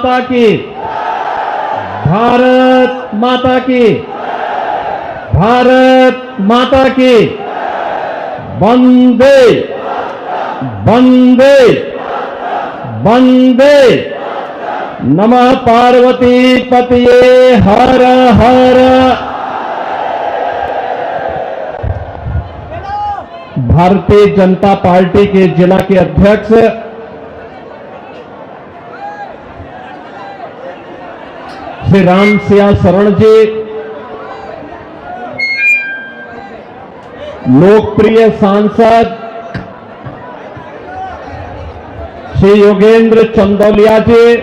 माता की, भारत माता की, भारत माता की। वंदे वंदे वंदे। नमः पार्वती पतये हर हर। भारतीय जनता पार्टी के जिला के अध्यक्ष श्री राम सिया शरण जी, लोकप्रिय सांसद श्री योगेंद्र चंदौलिया जी,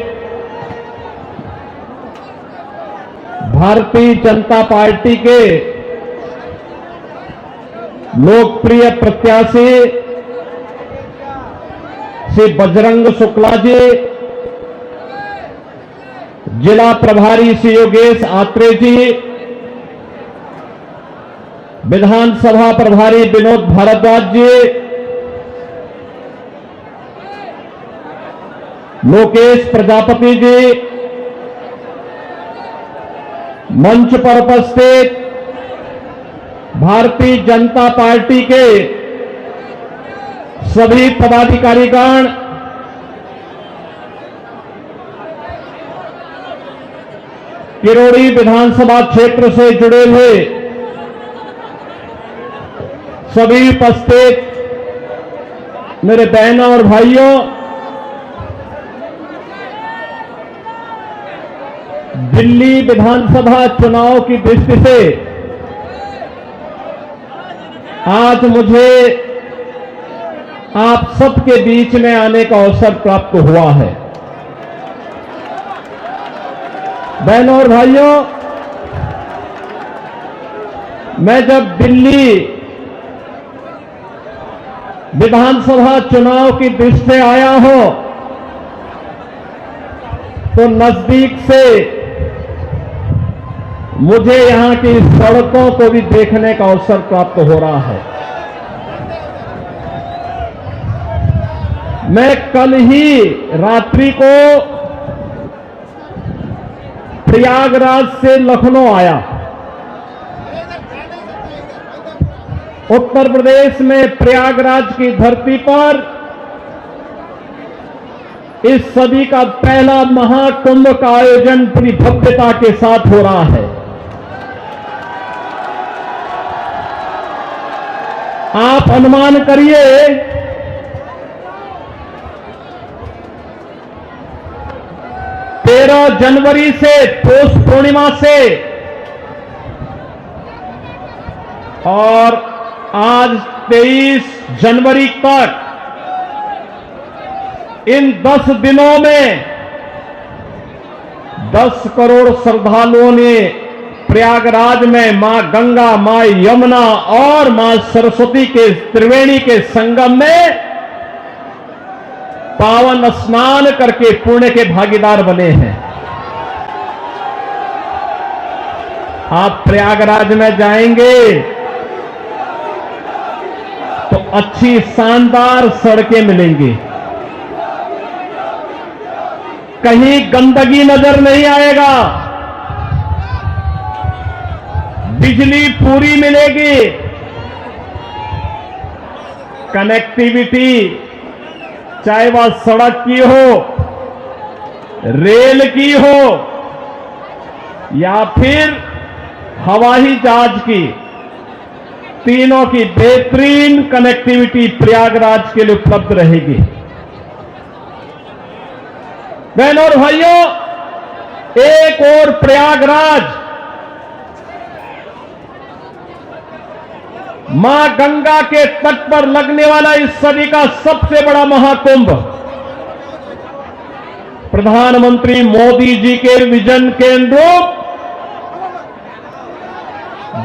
भारतीय जनता पार्टी के लोकप्रिय प्रत्याशी श्री बजरंग शुक्ला जी, जिला प्रभारी श्री योगेश आत्रे जी, विधानसभा प्रभारी विनोद भारद्वाज जी, लोकेश प्रजापति जी, मंच पर उपस्थित भारतीय जनता पार्टी के सभी पदाधिकारीगण, किरोड़ी विधानसभा क्षेत्र से जुड़े हुए सभी उपस्थित मेरे बहनों और भाइयों, दिल्ली विधानसभा चुनाव की दृष्टि से आज मुझे आप सबके बीच में आने का अवसर प्राप्त हुआ है। बहनों और भाइयों, मैं जब दिल्ली विधानसभा चुनाव की दृष्टि से आया हूं तो नजदीक से मुझे यहां की सड़कों को भी देखने का अवसर प्राप्त हो रहा है। मैं कल ही रात्रि को प्रयागराज से लखनऊ आया। उत्तर प्रदेश में प्रयागराज की धरती पर इस सदी का पहला महाकुंभ का आयोजन पूरी भव्यता के साथ हो रहा है। आप अनुमान करिए 13 जनवरी से पौष पूर्णिमा से और आज 23 जनवरी तक इन 10 दिनों में 10 करोड़ श्रद्धालुओं ने प्रयागराज में मां गंगा, मां यमुना और मां सरस्वती के त्रिवेणी के संगम में पावन स्नान करके पुण्य के भागीदार बने हैं। आप प्रयागराज में जाएंगे तो अच्छी शानदार सड़कें मिलेंगी, कहीं गंदगी नजर नहीं आएगा, बिजली पूरी मिलेगी, कनेक्टिविटी चाहे वह सड़क की हो, रेल की हो या फिर हवाई जहाज की, तीनों की बेहतरीन कनेक्टिविटी प्रयागराज के लिए उपलब्ध रहेगी। बहनों और भाइयों, एक और प्रयागराज मां गंगा के तट पर लगने वाला इस सदी का सबसे बड़ा महाकुंभ प्रधानमंत्री मोदी जी के विजन के अनुरूप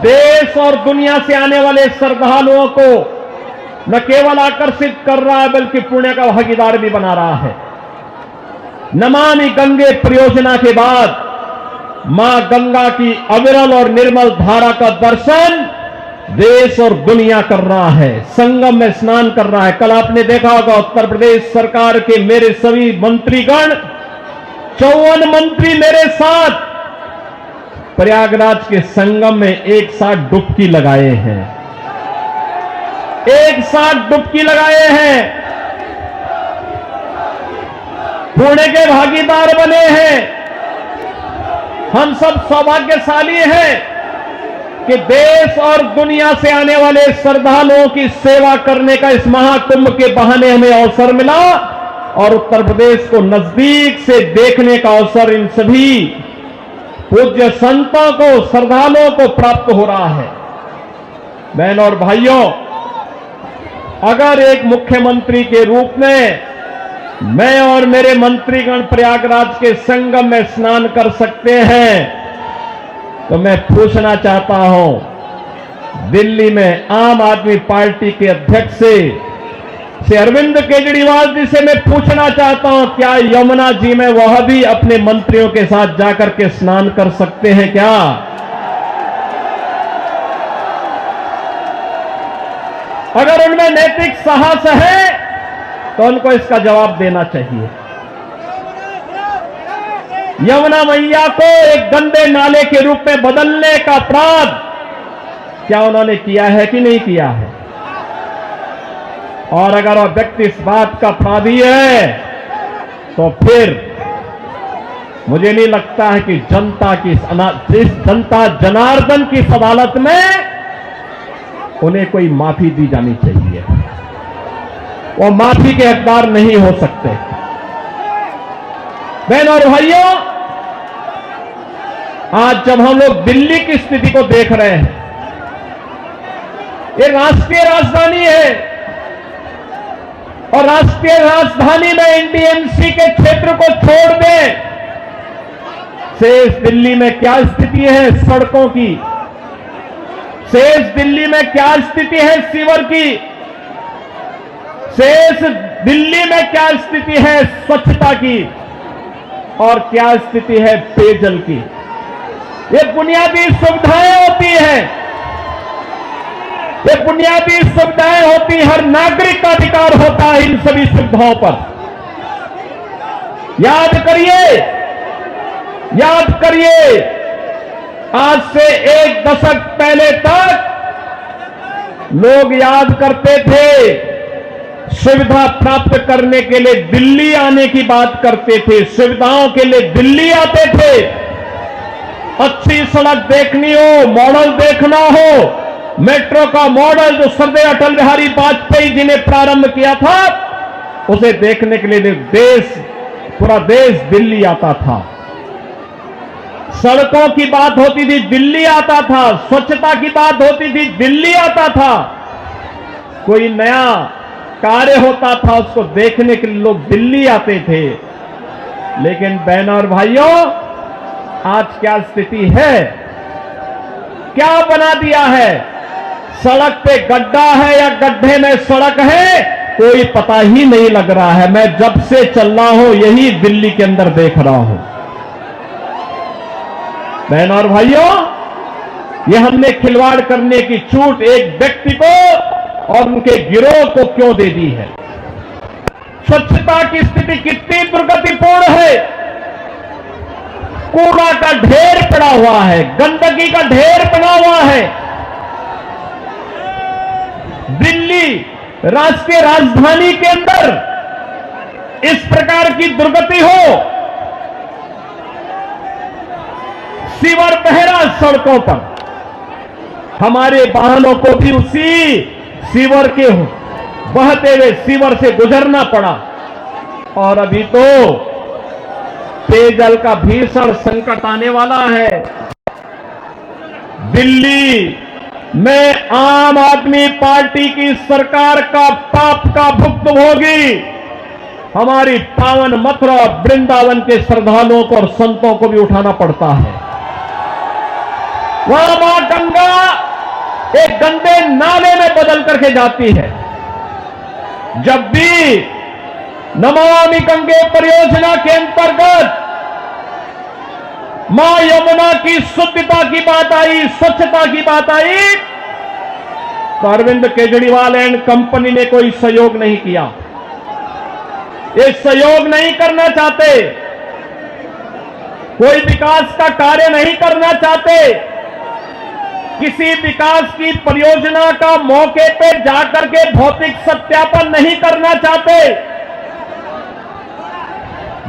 देश और दुनिया से आने वाले श्रद्धालुओं को न केवल आकर्षित कर रहा है बल्कि पुण्य का भागीदार भी बना रहा है। नमामि गंगे परियोजना के बाद मां गंगा की अविरल और निर्मल धारा का दर्शन देश और दुनिया कर रहा है, संगम में स्नान कर रहा है। कल आपने देखा होगा उत्तर प्रदेश सरकार के मेरे सभी मंत्रीगण 54 मंत्री मेरे साथ प्रयागराज के संगम में एक साथ डुबकी लगाए हैं, एक साथ डुबकी लगाए हैं, पुण्य के भागीदार बने हैं। हम सब सौभाग्यशाली हैं कि देश और दुनिया से आने वाले श्रद्धालुओं की सेवा करने का इस महाकुंभ के बहाने हमें अवसर मिला और उत्तर प्रदेश को नजदीक से देखने का अवसर इन सभी पूज्य संतों को, श्रद्धालुओं को प्राप्त हो रहा है। बहनों और भाइयों, अगर एक मुख्यमंत्री के रूप में मैं और मेरे मंत्रीगण प्रयागराज के संगम में स्नान कर सकते हैं, तो मैं पूछना चाहता हूं दिल्ली में आम आदमी पार्टी के अध्यक्ष से अरविंद केजरीवाल जी से मैं पूछना चाहता हूं, क्या यमुना जी में वह भी अपने मंत्रियों के साथ जाकर के स्नान कर सकते हैं क्या? अगर उनमें नैतिक साहस है तो उनको इसका जवाब देना चाहिए। यमुना मैया को एक गंदे नाले के रूप में बदलने का अपराध क्या उन्होंने किया है कि नहीं किया है? और अगर वह व्यक्ति इस बात का अपराधी है तो फिर मुझे नहीं लगता है कि जनता की इस जनता जनार्दन की इस अदालत में उन्हें कोई माफी दी जानी चाहिए। वो माफी के हकदार नहीं हो सकते। बहनों और भाइयों, आज जब हम लोग दिल्ली की स्थिति को देख रहे हैं, ये राष्ट्रीय राजधानी है और राष्ट्रीय राजधानी में एनडीएमसी के क्षेत्र को छोड़ दें, शेष दिल्ली में क्या स्थिति है सड़कों की, शेष दिल्ली में क्या स्थिति है सीवर की, शेष दिल्ली में क्या स्थिति है स्वच्छता की और क्या स्थिति है पेयजल की। ये बुनियादी सुविधाएं होती हैं, ये बुनियादी सुविधाएं होती, हर नागरिक का अधिकार होता है इन सभी सुविधाओं पर। याद करिए, आज से एक दशक पहले तक लोग याद करते थे, सुविधा प्राप्त करने के लिए दिल्ली आने की बात करते थे, सुविधाओं के लिए दिल्ली आते थे। अच्छी सड़क देखनी हो, मॉडल देखना हो, मेट्रो का मॉडल जो सरदार अटल बिहारी वाजपेयी जी ने प्रारंभ किया था, उसे देखने के लिए पूरा देश दिल्ली आता था। सड़कों की बात होती थी, दिल्ली आता था। स्वच्छता की बात होती थी, दिल्ली आता था। कोई नया कार्य होता था, उसको देखने के लिए लोग दिल्ली आते थे। लेकिन बहनों और भाइयों, आज क्या स्थिति है? क्या बना दिया है? सड़क पे गड्ढा है या गड्ढे में सड़क है, कोई पता ही नहीं लग रहा है। मैं जब से चल रहा हूं यही दिल्ली के अंदर देख रहा हूं। बहनों और भाइयों, यह हमने खिलवाड़ करने की छूट एक व्यक्ति को और उनके गिरोह को क्यों दे दी है? स्वच्छता की स्थिति कितनी दुर्गतिपूर्ण है। कूड़ा का ढेर पड़ा हुआ है, गंदगी का ढेर पड़ा हुआ है। दिल्ली राष्ट्रीय राजधानी के अंदर इस प्रकार की दुर्गति हो, सीवर बह रहा सड़कों पर, हमारे वाहनों को भी उसी सीवर के बहते हुए सीवर से गुजरना पड़ा। और अभी तो पेयजल का भीषण संकट आने वाला है। दिल्ली में आम आदमी पार्टी की सरकार का पाप का भुक्तभोगी हमारी पावन मथुरा वृंदावन के श्रद्धालुओं को और संतों को भी उठाना पड़ता है। वहां मां गंगा एक गंदे नाले में बदल करके जाती है। जब भी नमामि गंगे परियोजना के अंतर्गत मां यमुना की शुद्धता की बात आई, स्वच्छता की बात आई, तो अरविंद केजरीवाल एंड कंपनी ने कोई सहयोग नहीं किया। ये सहयोग नहीं करना चाहते। कोई विकास का कार्य नहीं करना चाहते, किसी विकास की परियोजना का मौके पे जाकर के भौतिक सत्यापन नहीं करना चाहते,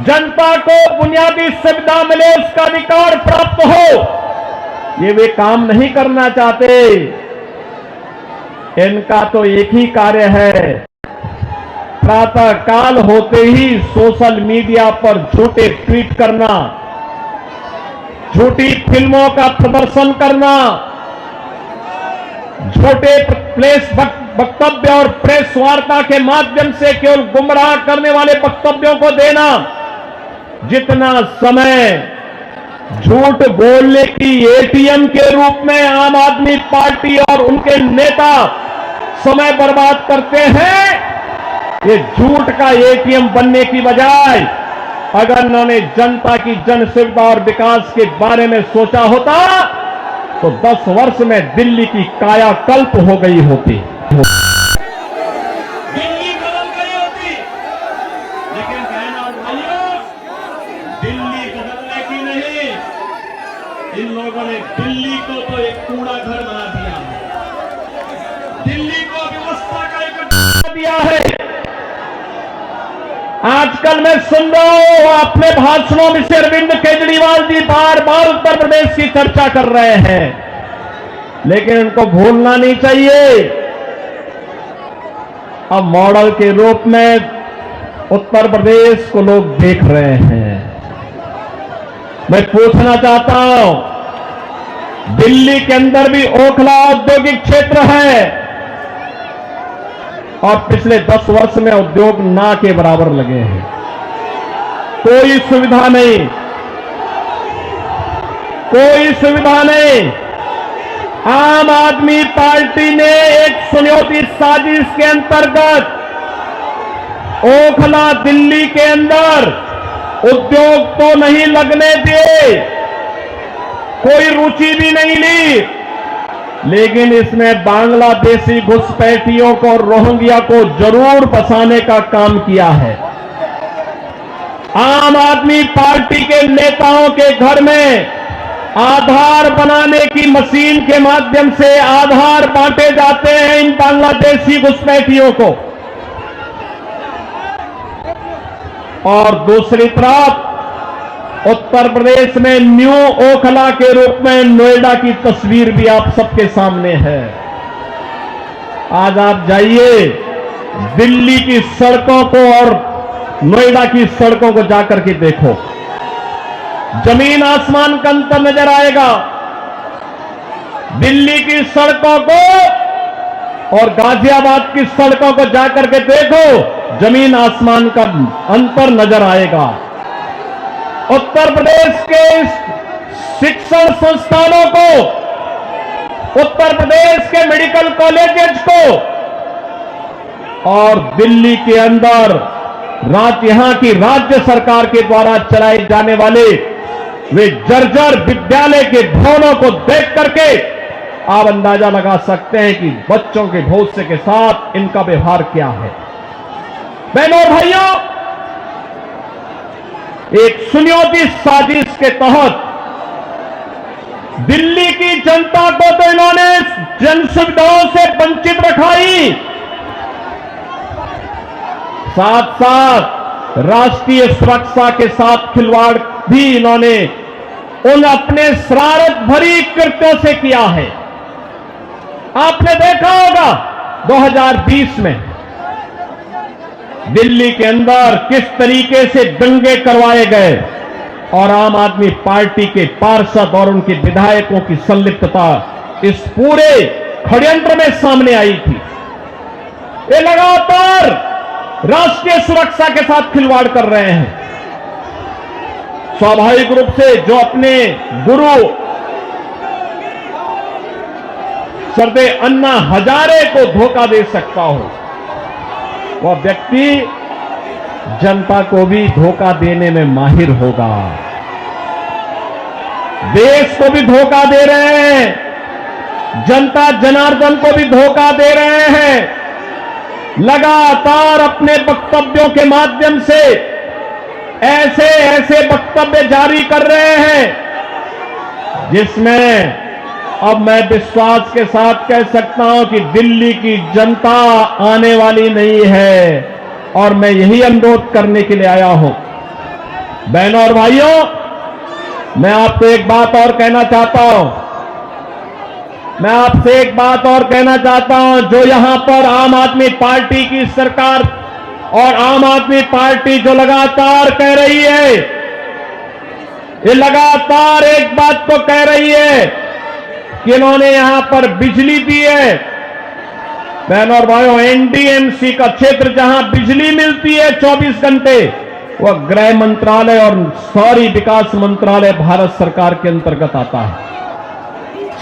जनता को बुनियादी सुविधा मिले, उसका अधिकार प्राप्त हो, ये वे काम नहीं करना चाहते। इनका तो एक ही कार्य है, प्रातः काल होते ही सोशल मीडिया पर झूठे ट्वीट करना, झूठी फिल्मों का प्रदर्शन करना, झूठे प्रेस वक्तव्य और प्रेस वार्ता के माध्यम से केवल गुमराह करने वाले वक्तव्यों को देना। जितना समय झूठ बोलने की एटीएम के रूप में आम आदमी पार्टी और उनके नेता समय बर्बाद करते हैं, ये झूठ का एटीएम बनने की बजाय अगर उन्होंने जनता की जन सुविधा और विकास के बारे में सोचा होता तो 10 वर्ष में दिल्ली की कायाकल्प हो गई होती, दिल्ली बदल गई होती। लेकिन बहनों और भाइयों, दिल्ली बदलने की नहीं, इन लोगों ने दिल्ली को तो एक कूड़ा घर बना दिया है, दिल्ली को व्यवस्था का एक बना दिया है। आजकल मैं सुन रहा हूं अपने भाषणों में से अरविंद केजरीवाल जी बार बार उत्तर प्रदेश की चर्चा कर रहे हैं, लेकिन उनको भूलना नहीं चाहिए अब मॉडल के रूप में उत्तर प्रदेश को लोग देख रहे हैं। मैं पूछना चाहता हूं, दिल्ली के अंदर भी ओखला औद्योगिक क्षेत्र है और पिछले 10 वर्ष में उद्योग ना के बराबर लगे हैं, कोई सुविधा नहीं, कोई सुविधा नहीं। आम आदमी पार्टी ने एक सुनियोजित साजिश के अंतर्गत ओखला दिल्ली के अंदर उद्योग तो नहीं लगने दिए, कोई रुचि भी नहीं ली, लेकिन इसमें बांग्लादेशी घुसपैठियों को, रोहिंग्या को जरूर बसाने का काम किया है। आम आदमी पार्टी के नेताओं के घर में आधार बनाने की मशीन के माध्यम से आधार बांटे जाते हैं इन बांग्लादेशी घुसपैठियों को, और दूसरी तरफ उत्तर प्रदेश में न्यू ओखला के रूप में नोएडा की तस्वीर भी आप सबके सामने है। आज आप जाइए दिल्ली की सड़कों को और नोएडा की सड़कों को जाकर के देखो, जमीन आसमान का अंतर नजर आएगा। दिल्ली की सड़कों को और गाजियाबाद की सड़कों को जाकर के देखो, जमीन आसमान का अंतर नजर आएगा। उत्तर प्रदेश के शिक्षण संस्थानों को, उत्तर प्रदेश के मेडिकल कॉलेजेस को और दिल्ली के अंदर यहां की राज्य सरकार के द्वारा चलाए जाने वाले वे जर्जर विद्यालय के भवनों को देख करके आप अंदाजा लगा सकते हैं कि बच्चों के भविष्य के साथ इनका व्यवहार क्या है। बहनों और भाइयों, एक सुनियोजित साजिश के तहत दिल्ली की जनता को तो इन्होंने जन सुविधाओं से वंचित रखाई, साथ साथ राष्ट्रीय सुरक्षा के साथ खिलवाड़ भी इन्होंने उन अपने शरारत भरी कृत्यों से किया है। आपने देखा होगा 2020 में दिल्ली के अंदर किस तरीके से दंगे करवाए गए और आम आदमी पार्टी के पार्षद और उनके विधायकों की संलिप्तता इस पूरे षड्यंत्र में सामने आई थी। ये लगातार राष्ट्रीय सुरक्षा के साथ खिलवाड़ कर रहे हैं। स्वाभाविक रूप से जो अपने गुरु सरदे अन्ना हजारे को धोखा दे सकता हो, वह व्यक्ति जनता को भी धोखा देने में माहिर होगा। देश को भी धोखा दे रहे हैं, जनता जनार्दन को भी धोखा दे रहे हैं। लगातार अपने वक्तव्यों के माध्यम से ऐसे ऐसे वक्तव्य जारी कर रहे हैं जिसमें अब मैं विश्वास के साथ कह सकता हूं कि दिल्ली की जनता आने वाली नहीं है, और मैं यही अनुरोध करने के लिए आया हूं। बहनों और भाइयों, मैं आपको एक बात और कहना चाहता हूं। मैं आपसे एक बात और कहना चाहता हूं। जो यहां पर आम आदमी पार्टी की सरकार और आम आदमी पार्टी जो लगातार कह रही है, ये लगातार एक बात तो कह रही है कि इन्होंने यहां पर बिजली दी है। बहनों और भाइयों, एनडीएमसी का क्षेत्र जहां बिजली मिलती है 24 घंटे, वह गृह मंत्रालय और शहरी विकास मंत्रालय भारत सरकार के अंतर्गत आता है।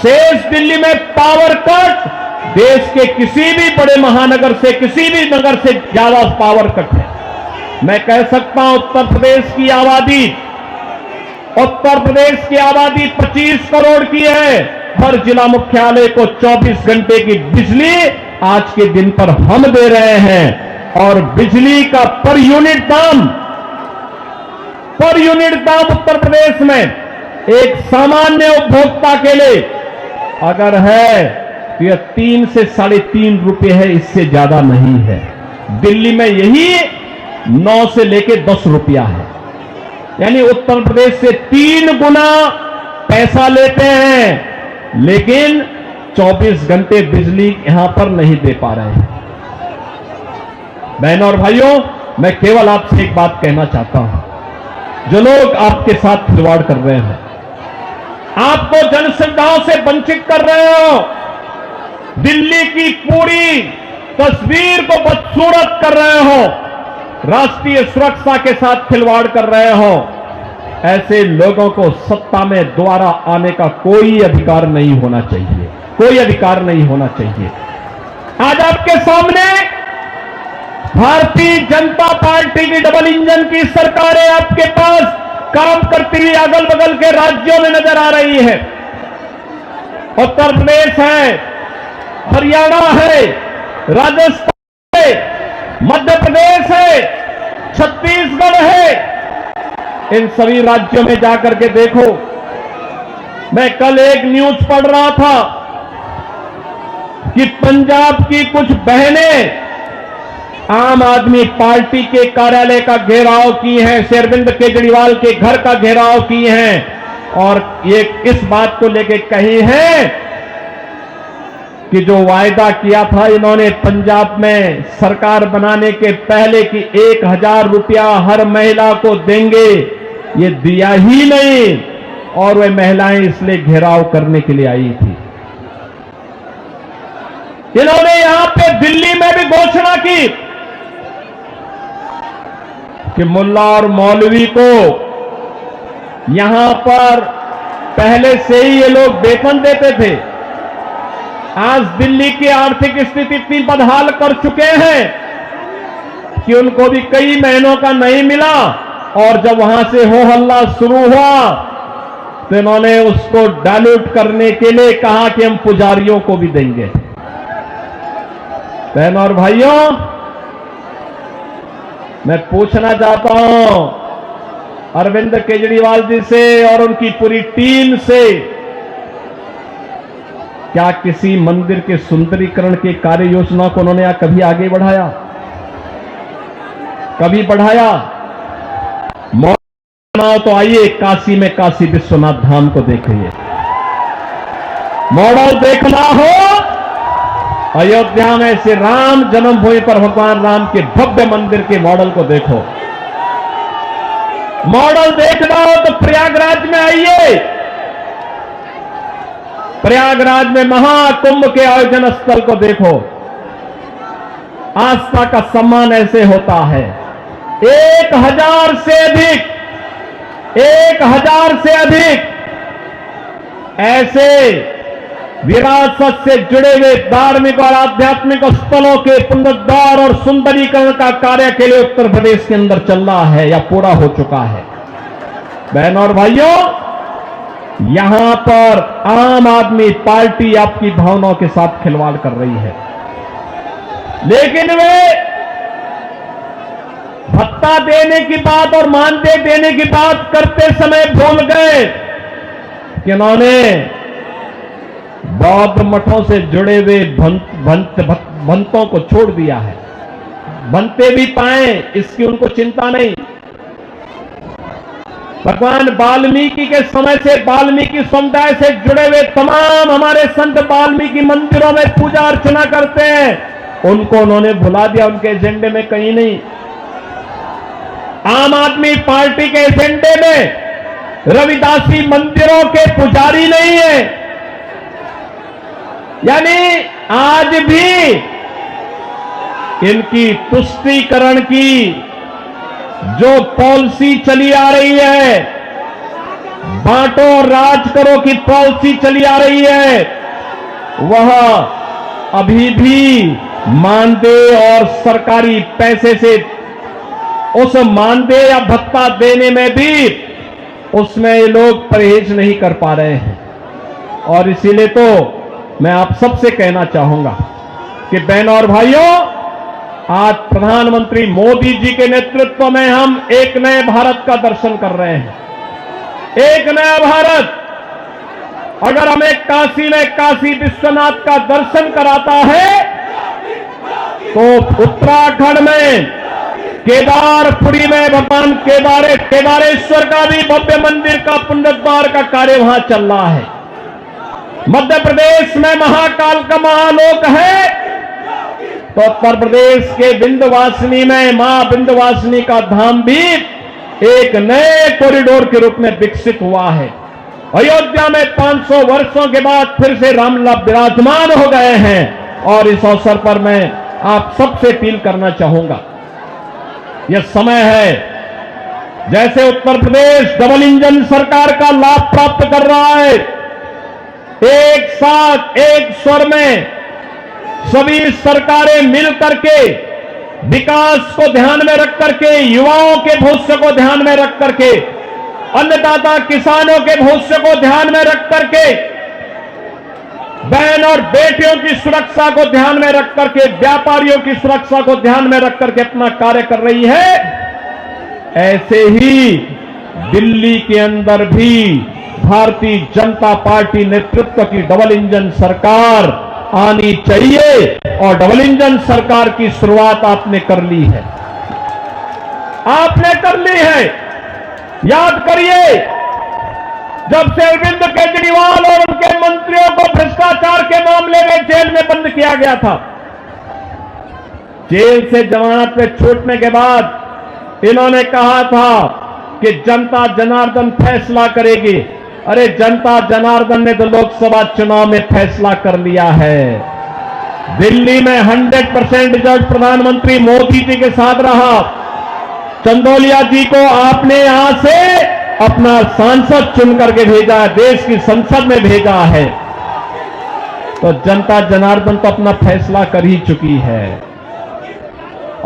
शेष दिल्ली में पावर कट देश के किसी भी बड़े महानगर से, किसी भी नगर से ज्यादा पावर कट है। मैं कह सकता हूं उत्तर प्रदेश की आबादी 25 करोड़ की है। हर जिला मुख्यालय को 24 घंटे की बिजली आज के दिन पर हम दे रहे हैं, और बिजली का पर यूनिट दाम उत्तर प्रदेश में एक सामान्य उपभोक्ता के लिए अगर है तो यह 3 से 3.5 रुपए है, इससे ज्यादा नहीं है। दिल्ली में यही 9 से लेकर 10 रुपया है, यानी उत्तर प्रदेश से 3 गुना पैसा लेते हैं, लेकिन 24 घंटे बिजली यहां पर नहीं दे पा रहे हैं। बहनों और भाइयों, मैं केवल आपसे एक बात कहना चाहता हूं। जो लोग आपके साथ खिलवाड़ कर रहे हैं, आपको जन सुविधाओं से वंचित कर रहे हो, दिल्ली की पूरी तस्वीर को बदसूरत कर रहे हो, राष्ट्रीय सुरक्षा के साथ खिलवाड़ कर रहे हो, ऐसे लोगों को सत्ता में दोबारा आने का कोई अधिकार नहीं होना चाहिए, कोई अधिकार नहीं होना चाहिए। आज आपके सामने भारतीय जनता पार्टी की डबल इंजन की सरकारें आपके पास काम करती हुई अगल बगल के राज्यों में नजर आ रही है। उत्तर प्रदेश है, हरियाणा है, राजस्थान है, मध्य प्रदेश है, छत्तीसगढ़ है। इन सभी राज्यों में जाकर के देखो। मैं कल एक न्यूज पढ़ रहा था कि पंजाब की कुछ बहनें आम आदमी पार्टी के कार्यालय का घेराव की हैं, श्री अरविंद केजरीवाल के घर का घेराव की हैं, और ये इस बात को लेकर कही है कि जो वायदा किया था इन्होंने पंजाब में सरकार बनाने के पहले कि 1000 रुपया हर महिला को देंगे, ये दिया ही नहीं, और वे महिलाएं इसलिए घेराव करने के लिए आई थी। इन्होंने यहां पे दिल्ली में भी घोषणा की कि मुल्ला और मौलवी को यहां पर पहले से ही ये लोग वेतन देते थे। आज दिल्ली की आर्थिक स्थिति इतनी बदहाल कर चुके हैं कि उनको भी कई महीनों का नहीं मिला, और जब वहां से हो हल्ला शुरू हुआ तो इन्होंने उसको डाइल्यूट करने के लिए कहा कि हम पुजारियों को भी देंगे। बहनों और भाइयों, मैं पूछना चाहता हूं अरविंद केजरीवाल जी से और उनकी पूरी टीम से, क्या किसी मंदिर के सुंदरीकरण की कार्य योजना को उन्होंने कभी आगे बढ़ाया? कभी बढ़ाया? मॉडल तो आइए काशी में काशी विश्वनाथ धाम को देखिए। मॉडल देखना हो अयोध्या में श्री राम जन्मभूमि पर भगवान राम के भव्य मंदिर के मॉडल को देखो। मॉडल देखना हो तो प्रयागराज में आइए। प्रयागराज में महाकुंभ के आयोजन स्थल को देखो। आस्था का सम्मान ऐसे होता है। 1000 से अधिक ऐसे विरासत से जुड़े हुए धार्मिक और आध्यात्मिक स्थलों के पुनरुद्धार और सुंदरीकरण का कार्य के लिए उत्तर प्रदेश के अंदर चल रहा है या पूरा हो चुका है। बहनों और भाइयों, यहां पर आम आदमी पार्टी आपकी भावनाओं के साथ खिलवाड़ कर रही है, लेकिन वे भत्ता देने की बात और मानदेय देने की बात करते समय भूल गए कि उन्होंने बौद्ध मठों से जुड़े हुए भंतों को छोड़ दिया है। बनते भी पाए इसकी उनको चिंता नहीं। भगवान वाल्मीकि के समय से वाल्मीकि समुदाय से जुड़े हुए तमाम हमारे संत वाल्मीकि मंदिरों में पूजा अर्चना करते हैं, उनको उन्होंने भुला दिया, उनके एजेंडे में कहीं नहीं। आम आदमी पार्टी के एजेंडे में रविदासी मंदिरों के पुजारी नहीं है। यानी आज भी इनकी तुष्टीकरण की जो पॉलिसी चली आ रही है, बांटो राज करो की पॉलिसी चली आ रही है, वह अभी भी मानदेय और सरकारी पैसे से उस मानदेय या भत्ता देने में भी उसमें ये लोग परहेज नहीं कर पा रहे हैं। और इसीलिए तो मैं आप सबसे कहना चाहूंगा कि बहनों और भाइयों, आज प्रधानमंत्री मोदी जी के नेतृत्व में हम एक नए भारत का दर्शन कर रहे हैं। एक नया भारत अगर हमें काशी में काशी विश्वनाथ का दर्शन कराता है तो उत्तराखंड में केदारपुरी में भगवान केदारेश्वर का भी भव्य मंदिर का पुनरुद्धार का कार्य वहां चल रहा है। मध्य प्रदेश में महाकाल का महालोक है तो उत्तर प्रदेश के विंध्यवासिनी में मां विंध्यवासिनी का धाम भी एक नए कॉरिडोर के रूप में विकसित हुआ है। अयोध्या में 500 वर्षों के बाद फिर से रामलला विराजमान हो गए हैं। और इस अवसर पर मैं आप सबसे अपील करना चाहूंगा, यह समय है जैसे उत्तर प्रदेश डबल इंजन सरकार का लाभ प्राप्त कर रहा है, एक साथ एक स्वर में सभी सरकारें मिल करके विकास को ध्यान में रख करके, युवाओं के भविष्य को ध्यान में रख करके, अन्नदाता किसानों के भविष्य को ध्यान में रख करके, बहन और बेटियों की सुरक्षा को ध्यान में रख करके, व्यापारियों की सुरक्षा को ध्यान में रख करके अपना कार्य कर रही है। ऐसे ही दिल्ली के अंदर भी भारतीय जनता पार्टी नेतृत्व की डबल इंजन सरकार आनी चाहिए और डबल इंजन सरकार की शुरुआत आपने कर ली है। आपने कर ली है। याद करिए, जब से अरविंद केजरीवाल और उनके मंत्रियों को भ्रष्टाचार के मामले में जेल में बंद किया गया था, जेल से जमानत पे छूटने के बाद इन्होंने कहा था कि जनता जनार्दन फैसला करेगी। अरे जनता जनार्दन ने तो लोकसभा चुनाव में फैसला कर लिया है। दिल्ली में 100% रिजल्ट प्रधानमंत्री मोदी जी के साथ रहा। चंदौलिया जी को आपने यहां से अपना सांसद चुन करके भेजा है, देश की संसद में भेजा है। तो जनता जनार्दन तो अपना फैसला कर ही चुकी है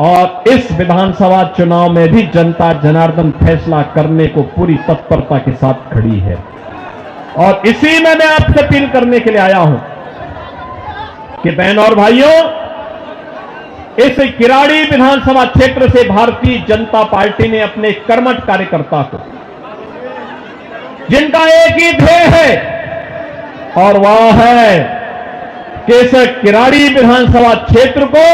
और इस विधानसभा चुनाव में भी जनता जनार्दन फैसला करने को पूरी तत्परता के साथ खड़ी है। और इसी में मैं आपसे अपील करने के लिए आया हूं कि बहनों और भाइयों, इस किराड़ी विधानसभा क्षेत्र से भारतीय जनता पार्टी ने अपने कर्मठ कार्यकर्ता को, जिनका एक ही ध्येय है और वह है कि इस किराड़ी विधानसभा क्षेत्र को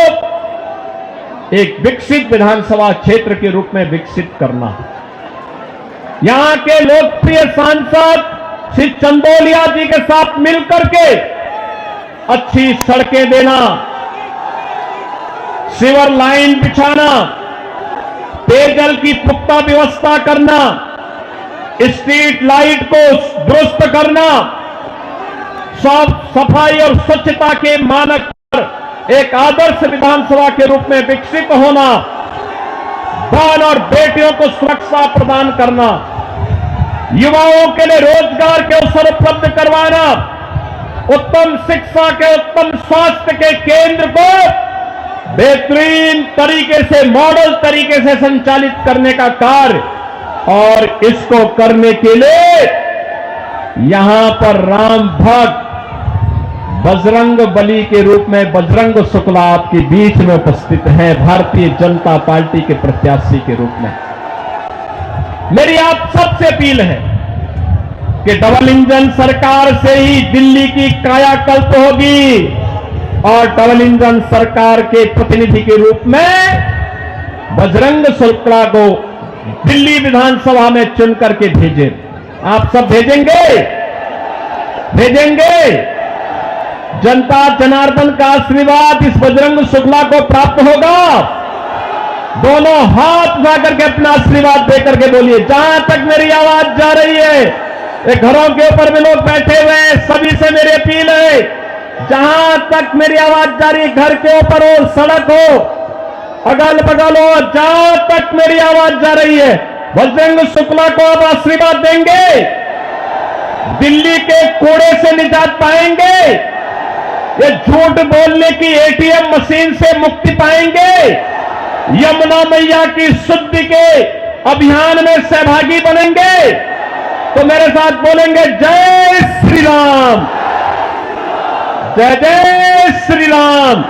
एक विकसित विधानसभा क्षेत्र के रूप में विकसित करना, यहां के लोकप्रिय सांसद श्री चंदौलिया जी के साथ मिलकर के अच्छी सड़कें देना, सीवर लाइन बिछाना, पेयजल की पुख्ता व्यवस्था करना, स्ट्रीट लाइट को दुरुस्त करना, साफ सफाई और स्वच्छता के मानक पर एक आदर्श विधानसभा के रूप में विकसित होना, बहन और बेटियों को सुरक्षा प्रदान करना, युवाओं के लिए रोजगार के अवसर उपलब्ध करवाना, उत्तम शिक्षा के, उत्तम स्वास्थ्य के केंद्र को बेहतरीन तरीके से, मॉडल तरीके से संचालित करने का कार्य, और इसको करने के लिए यहां पर राम भक्त बजरंग बली के रूप में बजरंग शुक्ला आपके बीच में उपस्थित हैं, भारतीय जनता पार्टी के प्रत्याशी के रूप में। मेरी आप सबसे अपील है कि डबल इंजन सरकार से ही दिल्ली की कायाकल्प होगी और डबल इंजन सरकार के प्रतिनिधि के रूप में बजरंग शुक्ला को दिल्ली विधानसभा में चुन करके भेजें। आप सब भेजेंगे? भेजेंगे? जनता जनार्दन का आशीर्वाद इस बजरंग शुक्ला को प्राप्त होगा। दोनों हाथ उठा करके अपना आशीर्वाद देकर के बोलिए। जहां तक मेरी आवाज जा रही है, ये घरों के ऊपर में लोग बैठे हुए हैं, सभी से मेरी अपील है, जहां तक मेरी आवाज जा रही है, घर के ऊपर हो, सड़क हो, अगल बगल हो, जहां तक मेरी आवाज जा रही है, बजरंग शुक्ला को आप आशीर्वाद देंगे? दिल्ली के कूड़े से निजात पाएंगे? ये झूठ बोलने की एटीएम मशीन से मुक्ति पाएंगे? यमुना मैया की शुद्धि के अभियान में सहभागी बनेंगे? तो मेरे साथ बोलेंगे जय श्री राम, जय जय श्री राम।